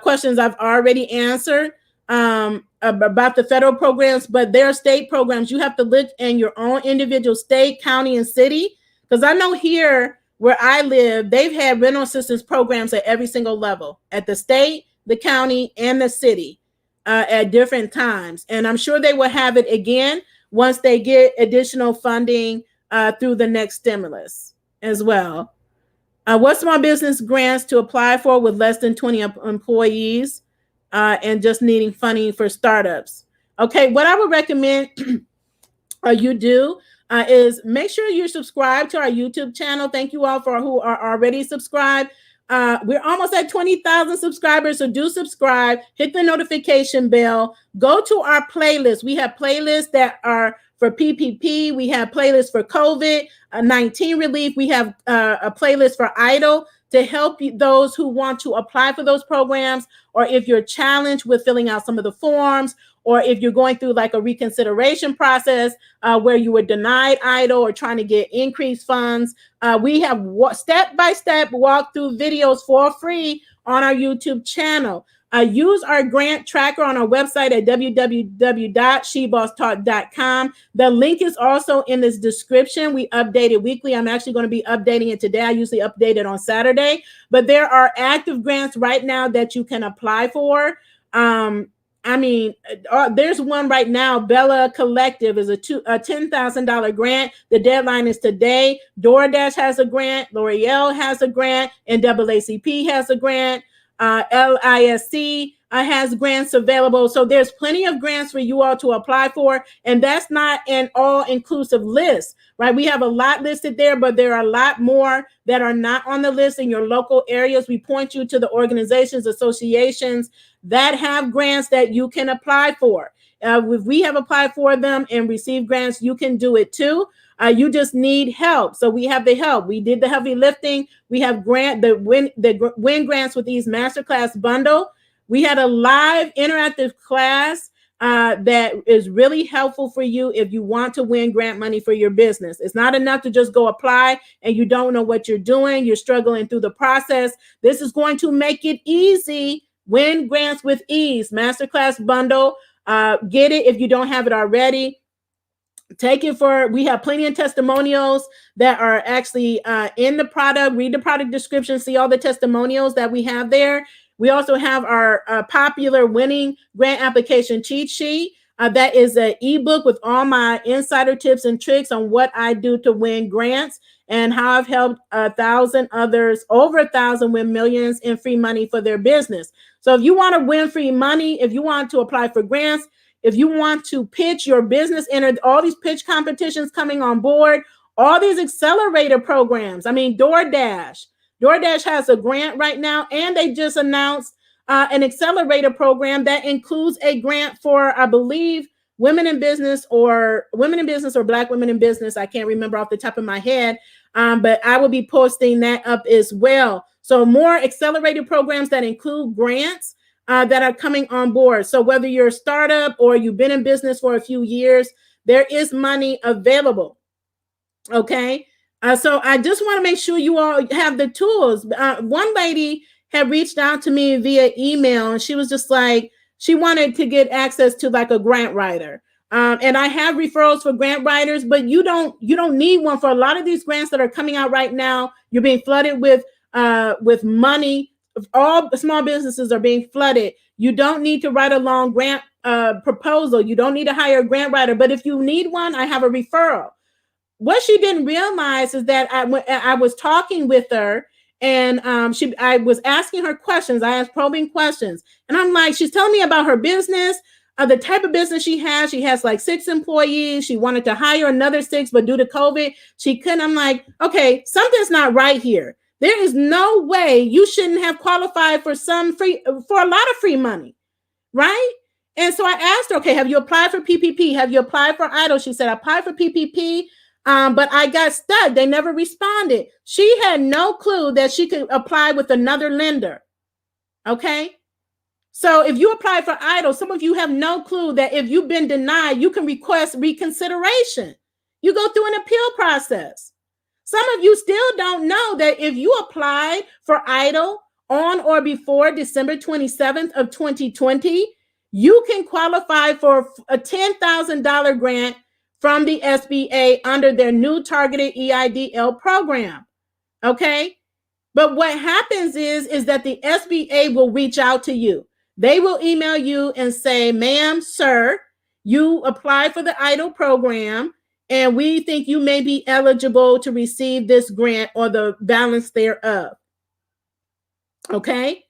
questions I've already answered about the federal programs, but there are state programs. You have to look in your own individual state, county, and city, because I know here where I live, they've had rental assistance programs at every single level, at the state, the county, and the city at different times. And I'm sure they will have it again once they get additional funding through the next stimulus as well. What small business grants to apply for with less than 20 employees and just needing funding for startups? Okay, what I would recommend you do is make sure you're subscribed to our YouTube channel. Thank you all for who are already subscribed. We're almost at 20,000 subscribers, so do subscribe, hit the notification bell, go to our playlist. We have playlists that are for PPP. We have playlists for COVID-19 relief. We have a playlist for EIDL to help those who want to apply for those programs, or if you're challenged with filling out some of the forms, or if you're going through like a reconsideration process where you were denied EIDL or trying to get increased funds. We have step-by-step walkthrough videos for free on our YouTube channel. Use our grant tracker on our website at www.shebosstalk.com. The link is also in this description. We update it weekly. I'm actually going to be updating it today. I usually update it on Saturday, but there are active grants right now that you can apply for. There's one right now. Bella Collective is a $10,000 grant. The deadline is today. DoorDash has a grant. L'Oreal has a grant. NAACP has a grant. LISC has grants available. So there's plenty of grants for you all to apply for. And that's not an all-inclusive list, right? We have a lot listed there, but there are a lot more that are not on the list in your local areas. We point you to the organizations, associations that have grants that you can apply for. If we have applied for them and received grants, you can do it too. You just need help. So we have the help. We did the heavy lifting. We have the win grants with these Masterclass bundle. We had a live interactive class that is really helpful for you if you want to win grant money for your business. It's not enough to just go apply and you don't know what you're doing. You're struggling through the process. This is going to make it easy. Win grants with ease. Masterclass bundle. Get it if you don't have it already. Take it we have plenty of testimonials that are actually in the product. Read the product description, see all the testimonials that we have there. We also have our popular winning grant application cheat sheet. That is an ebook with all my insider tips and tricks on what I do to win grants. and how I've helped 1,000 others, over 1,000, win millions in free money for their business. So if you want to win free money, if you want to apply for grants, if you want to pitch your business, enter all these pitch competitions coming on board, all these accelerator programs. I mean, DoorDash has a grant right now, and they just announced an accelerator program that includes a grant for, I believe, women in business or Black women in business. I can't remember off the top of my head, but I will be posting that up as well. So more accelerated programs that include grants that are coming on board. So whether you're a startup or you've been in business for a few years, there is money available. Okay. So I just want to make sure you all have the tools. One lady had reached out to me via email, and she was just like, she wanted to get access to like a grant writer. And I have referrals for grant writers, but you don't need one for a lot of these grants that are coming out right now. You're being flooded with money. All small businesses are being flooded. You don't need to write a long grant proposal. You don't need to hire a grant writer. But if you need one, I have a referral. What she didn't realize is that I was talking with her, and I was asking her questions. I asked probing questions, and I'm like, she's telling me about her business, the type of business she has. She has like 6 employees. She wanted to hire another 6, but due to COVID, she couldn't. I'm like, okay, something's not right here. There is no way you shouldn't have qualified for a lot of free money, right? And so I asked her, okay, have you applied for PPP? Have you applied for EIDL? She said, I applied for PPP. But I got stuck. They never responded. She had no clue that she could apply with another lender. Okay. So if you apply for EIDL, some of you have no clue that if you've been denied, you can request reconsideration. You go through an appeal process. Some of you still don't know that if you applied for EIDL on or before December 27th of 2020, you can qualify for a $10,000 grant from the SBA under their new targeted EIDL program. Okay. But what happens is that the SBA will reach out to you. They will email you and say, ma'am, sir, you applied for the EIDL program, and we think you may be eligible to receive this grant or the balance thereof. Okay.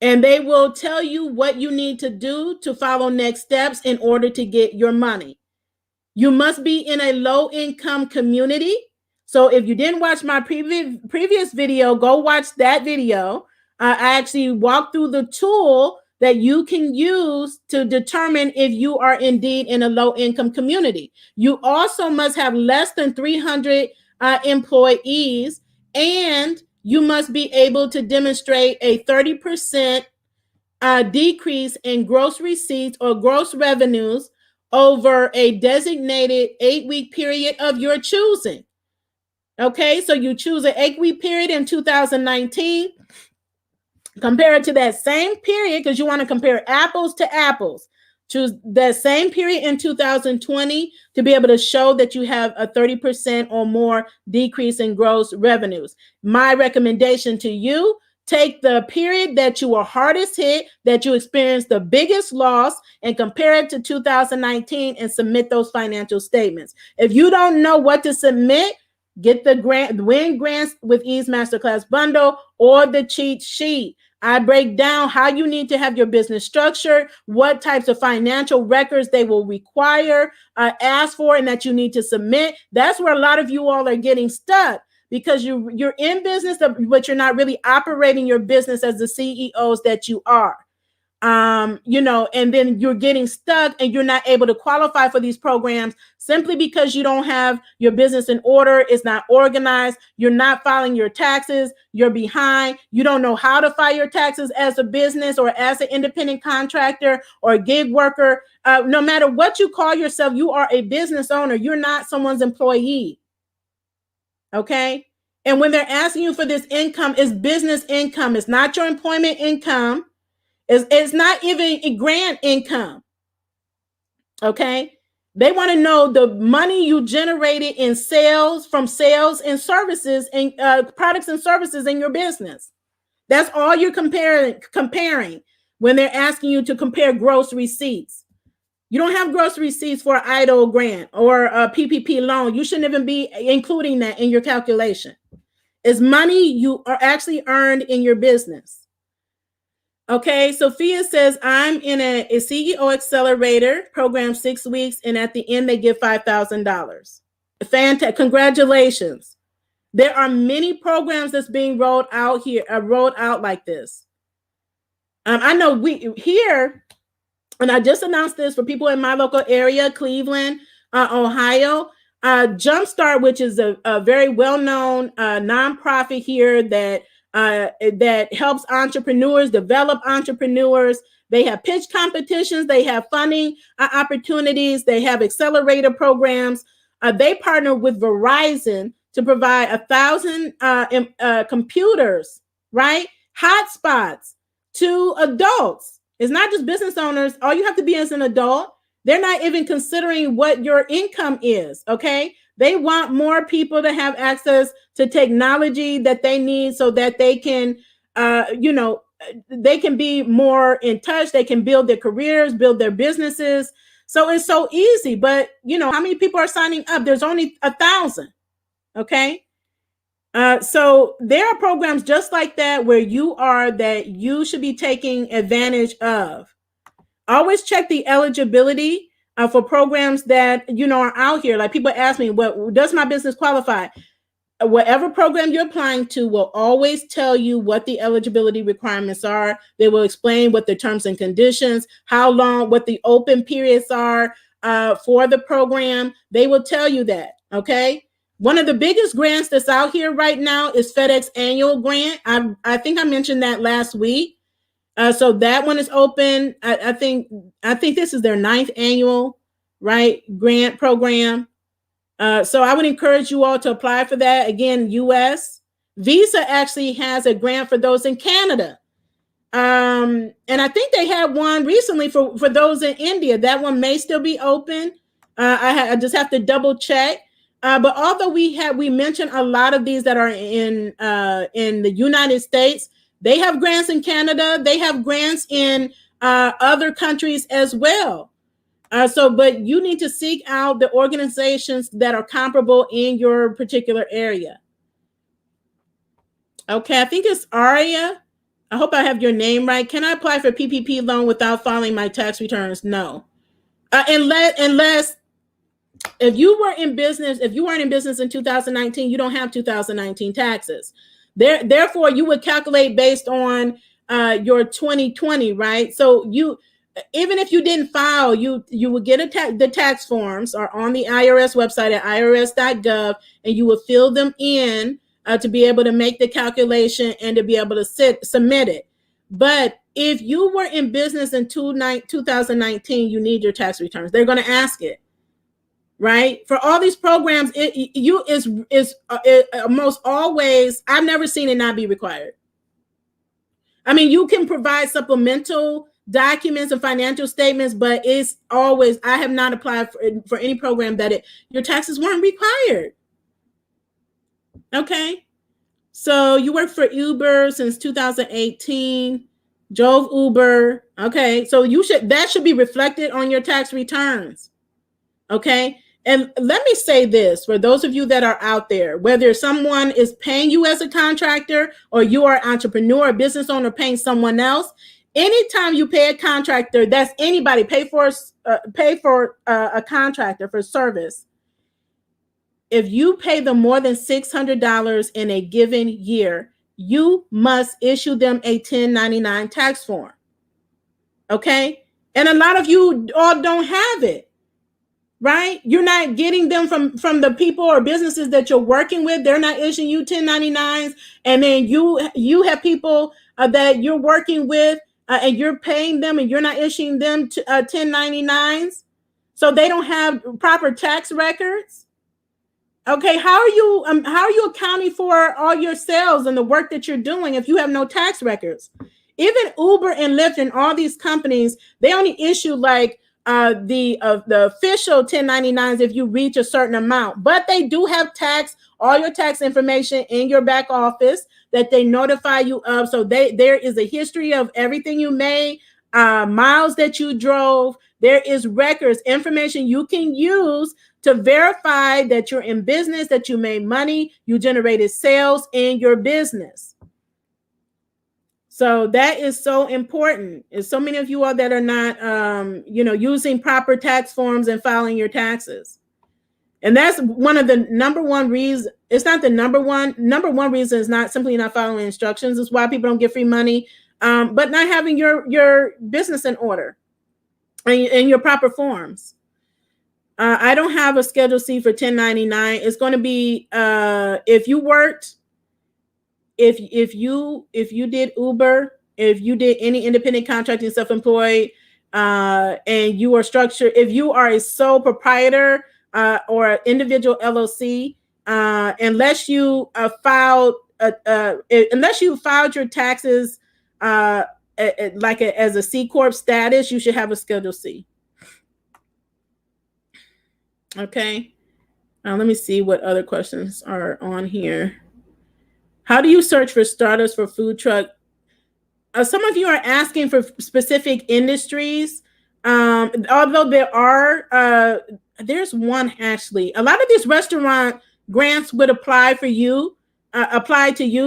And they will tell you what you need to do to follow next steps in order to get your money. You must be in a low-income community. So if you didn't watch my previous video, go watch that video. I actually walked through the tool that you can use to determine if you are indeed in a low-income community. You also must have less than 300 employees, and you must be able to demonstrate a 30% decrease in gross receipts or gross revenues over a designated 8-week period of your choosing. Okay, so you choose an 8-week period in 2019, compare it to that same period because you want to compare apples to apples. Choose that same period in 2020 to be able to show that you have a 30% or more decrease in gross revenues. My recommendation to you, take the period that you were hardest hit, that you experienced the biggest loss, and compare it to 2019 and submit those financial statements. If you don't know what to submit, get the Win Grants with Ease Masterclass bundle or the cheat sheet. I break down how you need to have your business structured, what types of financial records they will require, ask for, and that you need to submit. That's where a lot of you all are getting stuck, because you're in business, but you're not really operating your business as the CEOs that you are. And then you're getting stuck and you're not able to qualify for these programs simply because you don't have your business in order. It's not organized. You're not filing your taxes. You're behind. You don't know how to file your taxes as a business or as an independent contractor or a gig worker. No matter what you call yourself, you are a business owner. You're not someone's employee. Okay. And when they're asking you for this income, it's business income. It's not your employment income. It's not even a grant income. Okay. They want to know the money you generated in sales, from sales and services and products and services in your business. That's all you're comparing when they're asking you to compare gross receipts. You don't have gross receipts for an EIDL grant or a PPP loan. You shouldn't even be including that in your calculation. It's money you are actually earned in your business. Okay, Sophia says, I'm in a CEO accelerator program 6 weeks, and at the end, they give $5,000. Fantastic. Congratulations. There are many programs that's being rolled out here, rolled out like this. I know we here, and I just announced this for people in my local area, Cleveland, Ohio. Jumpstart, which is a very well-known nonprofit here that helps entrepreneurs develop entrepreneurs. They have pitch competitions. They have funding opportunities. They have accelerator programs. They partner with Verizon to provide 1,000 computers, right? Hotspots to adults. It's not just business owners. All you have to be as an adult. They're not even considering what your income is, okay? They want more people to have access to technology that they need so that they can, they can be more in touch. They can build their careers, build their businesses. So it's so easy. But, how many people are signing up? There's only 1,000, okay? So there are programs just like that where you are that you should be taking advantage of. Always check the eligibility for programs that, are out here. Like people ask me, what does my business qualify? Whatever program you're applying to will always tell you what the eligibility requirements are. They will explain what the terms and conditions, how long, what the open periods are for the program. They will tell you that, okay? One of the biggest grants that's out here right now is FedEx annual grant. I think I mentioned that last week. So that one is open. I think this is their 9th annual, right, grant program. So I would encourage you all to apply for that. Again, U.S. Visa actually has a grant for those in Canada. And I think they had one recently for those in India. That one may still be open. I just have to double check. But although we mentioned a lot of these that are in the United States, they have grants in Canada. They have grants in other countries as well. But you need to seek out the organizations that are comparable in your particular area. Okay, I think it's Aria. I hope I have your name right. Can I apply for PPP loan without filing my tax returns? No. Unless if you weren't in business in 2019, you don't have 2019 taxes. Therefore, you would calculate based on your 2020, right? So even if you didn't file, you would get the tax forms are on the IRS website at irs.gov, and you would fill them in to be able to make the calculation and to be able to submit it. But if you were in business in 2019, you need your tax returns. They're going to ask it. Right? For all these programs, it almost always, I've never seen it not be required. I mean, you can provide supplemental documents and financial statements, but it's always, I have not applied for any program that your taxes weren't required. Okay. So you worked for Uber since 2018, drove Uber. Okay. So that should be reflected on your tax returns. Okay. And let me say this for those of you that are out there, whether someone is paying you as a contractor or you are an entrepreneur, a business owner paying someone else, anytime you pay a contractor, that's anybody pay for a contractor for service. If you pay them more than $600 in a given year, you must issue them a 1099 tax form. Okay. And a lot of you all don't have it. Right? You're not getting them from the people or businesses that you're working with. They're not issuing you 1099s. And then you have people that you're working with and you're paying them and you're not issuing them 1099s. So they don't have proper tax records. Okay, how are you accounting for all your sales and the work that you're doing if you have no tax records? Even Uber and Lyft and all these companies, they only issue like the official 1099s if you reach a certain amount, but they do have all your tax information in your back office that they notify you of. So there is a history of everything you made, miles that you drove. There is records, information you can use to verify that you're in business, that you made money, you generated sales in your business. So that is so important. There's so many of you all that are not, using proper tax forms and filing your taxes. And that's one of the number one reasons. It's not the number one reason is not simply not following instructions. It's why people don't get free money, but not having your business in order and your proper forms. I don't have a Schedule C for 1099. It's going to be if you worked, if you did Uber, if you did any independent contracting, self-employed, and you are structured, if you are a sole proprietor or an individual LLC, unless you filed your taxes as a C Corp status, you should have a Schedule C. Okay. Let me see what other questions are on here. How do you search for startups for food truck? Some of you are asking for specific industries. Although there's one actually. A lot of these restaurant grants would apply to you.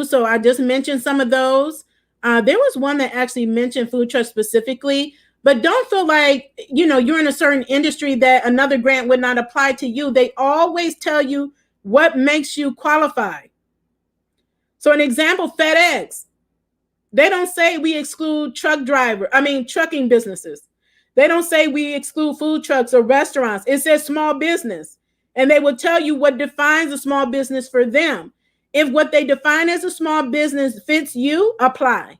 So I just mentioned some of those. There was one that actually mentioned food truck specifically. But don't feel like, you're in a certain industry that another grant would not apply to you. They always tell you what makes you qualify. So an example, FedEx, they don't say we exclude trucking businesses. They don't say we exclude food trucks or restaurants. It says small business. And they will tell you what defines a small business for them. If what they define as a small business fits you, apply.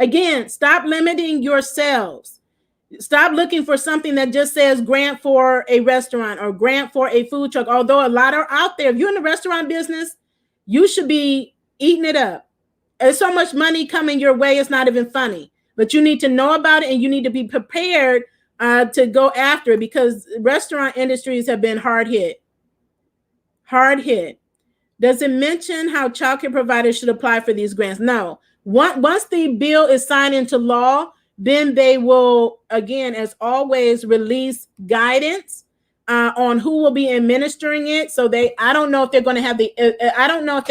Again, stop limiting yourselves. Stop looking for something that just says grant for a restaurant or grant for a food truck. Although a lot are out there. If you're in the restaurant business, you should be eating it up. There's so much money coming your way, it's not even funny. But you need to know about it and you need to be prepared to go after it, because restaurant industries have been hard hit. Hard hit. Does it mention how childcare providers should apply for these grants? No. Once the bill is signed into law, then they will, again, as always, release guidance on who will be administering it. So I don't know if they're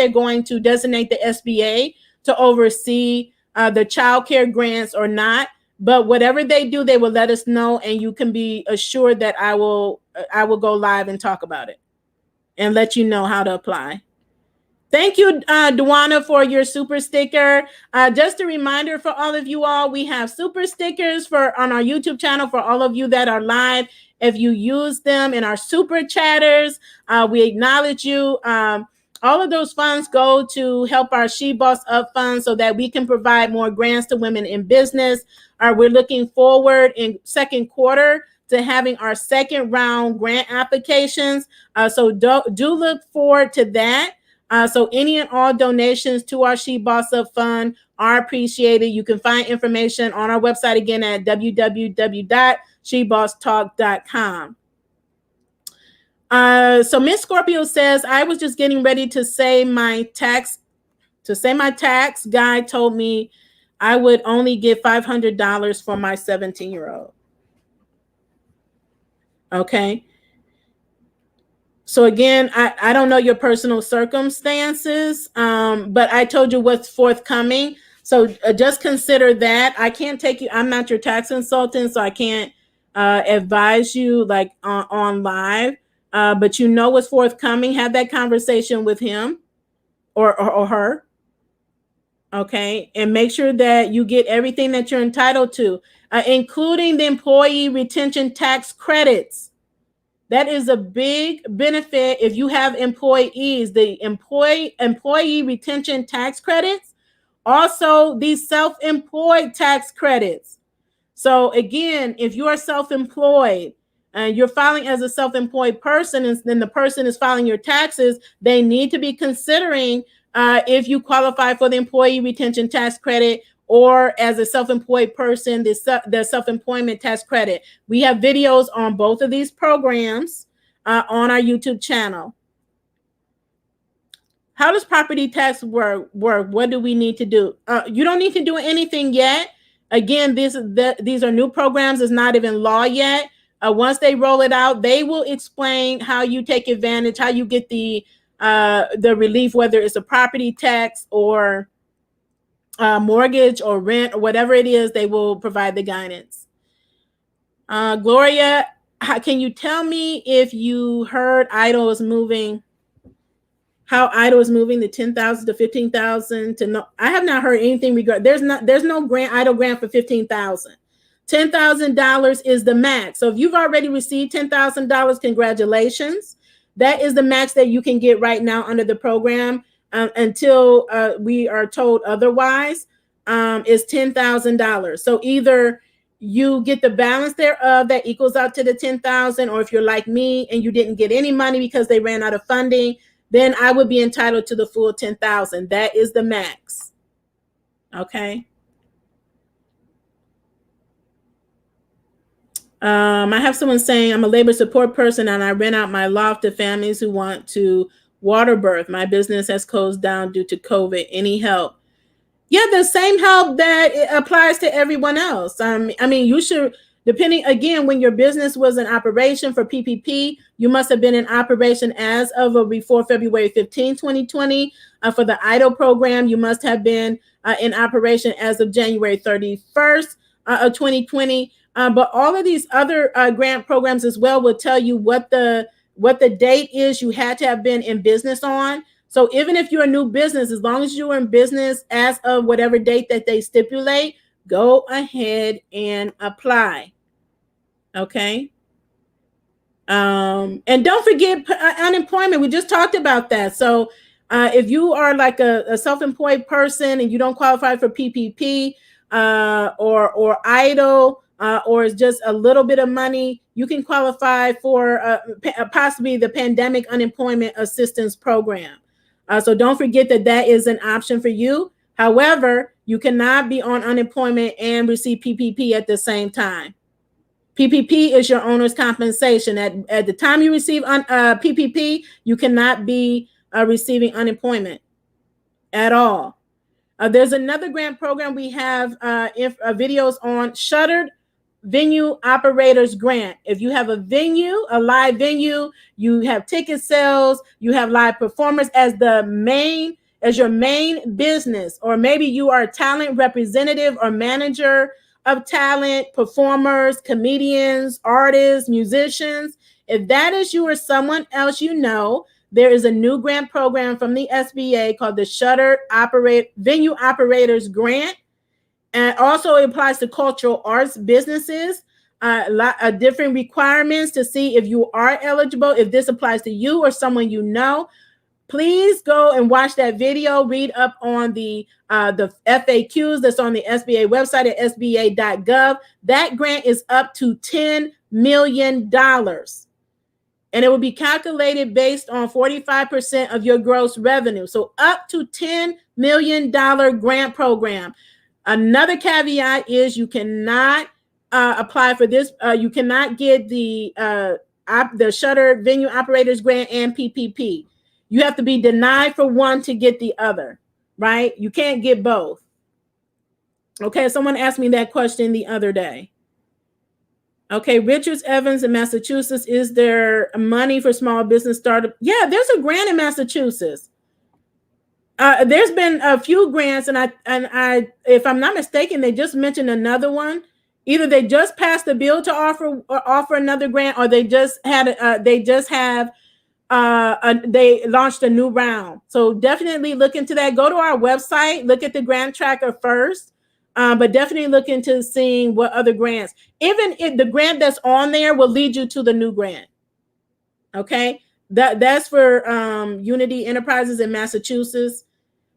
going to designate the SBA to oversee the child care grants or not. But whatever they do, they will let us know, and you can be assured that I will go live and talk about it and let you know how to apply. Thank you, Duana, for your super sticker. Just a reminder for all of you all, we have super stickers on our YouTube channel for all of you that are live. If you use them in our super chatters, we acknowledge you. All of those funds go to help our She Boss Up fund so that we can provide more grants to women in business. We're looking forward in second quarter to having our second round grant applications. So do look forward to that. So any and all donations to our She Boss Up fund are appreciated. You can find information on our website again at www.shebosstalk.com. So Miss Scorpio says, I was just getting ready to say my tax guy told me I would only get $500 for my 17-year-old. Okay. So again, I don't know your personal circumstances, but I told you what's forthcoming. So just consider that. I can't take you. I'm not your tax consultant, so I can't advise you like on live. But you know what's forthcoming. Have that conversation with him or her. Okay, and make sure that you get everything that you're entitled to, including the employee retention tax credits. That is a big benefit if you have employees, the employee retention tax credits, also the self-employed tax credits. So again, if you are self-employed and you're filing as a self-employed person, and then the person is filing your taxes, they need to be considering if you qualify for the employee retention tax credit, or as a self-employed person, the self-employment tax credit. We have videos on both of these programs on our YouTube channel. How does property tax work? What do we need to do? You don't need to do anything yet. Again, these are new programs. It's not even law yet. Once they roll it out, they will explain how you take advantage, how you get the relief, whether it's a property tax or mortgage or rent or whatever it is. They will provide the guidance. Gloria, can you tell me if you heard EIDL is moving? How EIDL is moving the 10,000 to 15,000 to no? I have not heard anything regarding. There's no grant EIDL grant for 15,000. $10,000 is the max. So if you've already received $10,000, congratulations. That is the max that you can get right now under the program until we are told otherwise. Is $10,000. So either you get the balance thereof that equals out to the 10,000, or if you're like me and you didn't get any money because they ran out of funding, then I would be entitled to the full 10,000. That is the max. Okay. I have someone saying I'm a labor support person and I rent out my loft to families who want to water birth. My business has closed down due to COVID. Any help? Yeah, the same help that it applies to everyone else. I mean, you should, depending, again, when your business was in operation for PPP, you must have been in operation as of or before February 15, 2020. For the EIDL program, you must have been in operation as of January 31st of 2020. But all of these other grant programs as well will tell you what the date is you had to have been in business on. So even if you're a new business, as long as you're in business as of whatever date that they stipulate, go ahead and apply. Okay. And don't forget unemployment. We just talked about that. So if you are like a self-employed person and you don't qualify for PPP or EIDL, or it's just a little bit of money, you can qualify for possibly the Pandemic Unemployment Assistance Program. So don't forget that is an option for you. However, you cannot be on unemployment and receive PPP at the same time. PPP is your owner's compensation. At the time you receive PPP, you cannot be receiving unemployment at all. There's another grant program we have videos on, Shuttered Venue Operators Grant. If you have a venue, a live venue, you have ticket sales, you have live performers as your main business, or maybe you are a talent representative or manager of talent, performers, comedians, artists, musicians. If that is you or someone else you know, there is a new grant program from the SBA called the Shuttered Venue Operators Grant. And also it applies to cultural arts businesses. Different requirements to see if you are eligible, if this applies to you or someone you know. Please go and watch that video. Read up on the FAQs that's on the SBA website at sba.gov. That grant is up to $10 million. And it will be calculated based on 45% of your gross revenue. So up to $10 million grant program. Another caveat is you cannot apply for this. You cannot get the Shuttered Venue Operators Grant and PPP. You have to be denied for one to get the other, right? You can't get both. Okay, someone asked me that question the other day. Okay, Richards Evans in Massachusetts, is there money for small business startup? Yeah, there's a grant in Massachusetts. There's been a few grants, and I, if I'm not mistaken, they just mentioned another one. Either they just passed a bill to offer another grant, or they just they launched a new round. So definitely look into that. Go to our website, look at the grant tracker first, but definitely look into seeing what other grants. Even if the grant that's on there will lead you to the new grant. Okay, that's for Unity Enterprises in Massachusetts.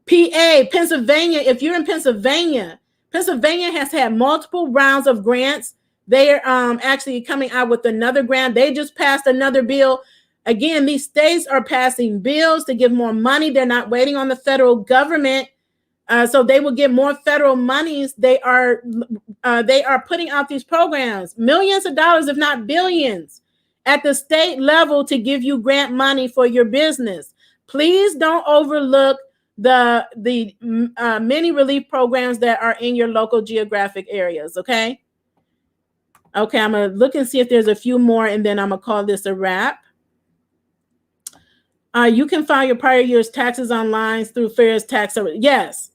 PA, Pennsylvania. If you're in Pennsylvania, Pennsylvania has had multiple rounds of grants. They're actually coming out with another grant. They just passed another bill. Again, these states are passing bills to give more money. They're not waiting on the federal government, so they will get more federal monies. They are putting out these programs, millions of dollars, if not billions, at the state level to give you grant money for your business. Please don't overlook the many relief programs that are in your local geographic areas. Okay. Okay, I'm going to look and see if there's a few more, and then I'm going to call this a wrap. You can file your prior year's taxes online through Fair's Tax Service. Yes.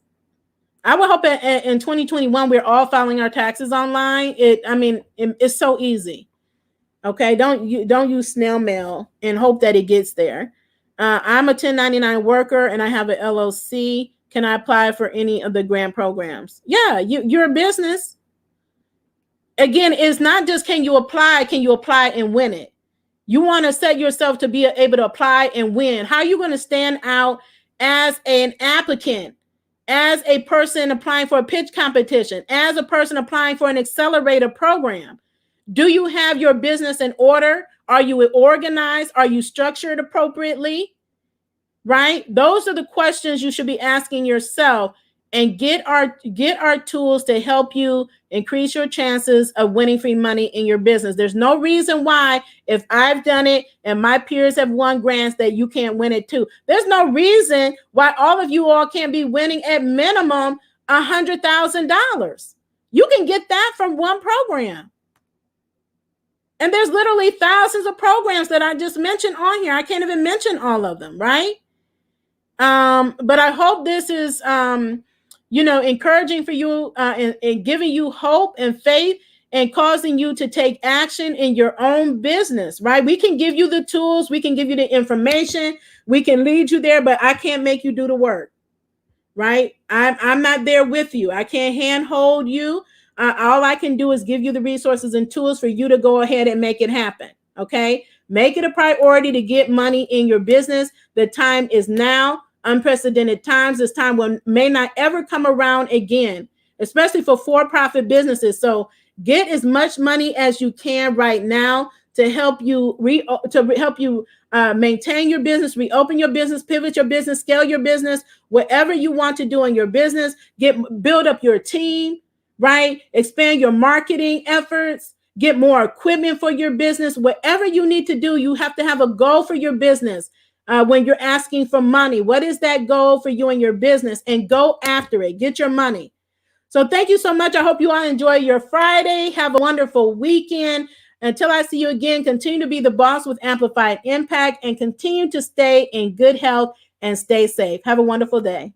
I would hope in 2021, we're all filing our taxes online. It's so easy. Okay, don't use snail mail and hope that it gets there. I'm a 1099 worker and I have an LLC. Can I apply for any of the grant programs? Yeah, you're a business. Again, it's not just can you apply and win it. You want to set yourself to be able to apply and win. How are you going to stand out as an applicant, as a person applying for a pitch competition, as a person applying for an accelerator program? Do you have your business in order? Are you organized? Are you structured appropriately? Right? Those are the questions you should be asking yourself, and get our tools to help you increase your chances of winning free money in your business. There's no reason why, if I've done it and my peers have won grants, that you can't win it too. There's no reason why all of you all can't be winning at minimum $100,000. You can get that from one program. And there's literally thousands of programs that I just mentioned on here. I can't even mention all of them, right? But I hope this is, encouraging for you and giving you hope and faith and causing you to take action in your own business, right? We can give you the tools. We can give you the information. We can lead you there, but I can't make you do the work, right? I'm not there with you. I can't handhold you. All I can do is give you the resources and tools for you to go ahead and make it happen. Okay. Make it a priority to get money in your business. The time is now. Unprecedented times. This time may not ever come around again, especially for for-profit businesses. So get as much money as you can right now to help you maintain your business, reopen your business, pivot your business, scale your business, whatever you want to do in your business. Build up your team, right? Expand your marketing efforts. Get more equipment for your business. Whatever you need to do, you have to have a goal for your business. When you're asking for money, what is that goal for you and your business? And go after it. Get your money. So thank you so much. I hope you all enjoy your Friday. Have a wonderful weekend. Until I see you again, continue to be the boss with amplified impact and continue to stay in good health and stay safe. Have a wonderful day.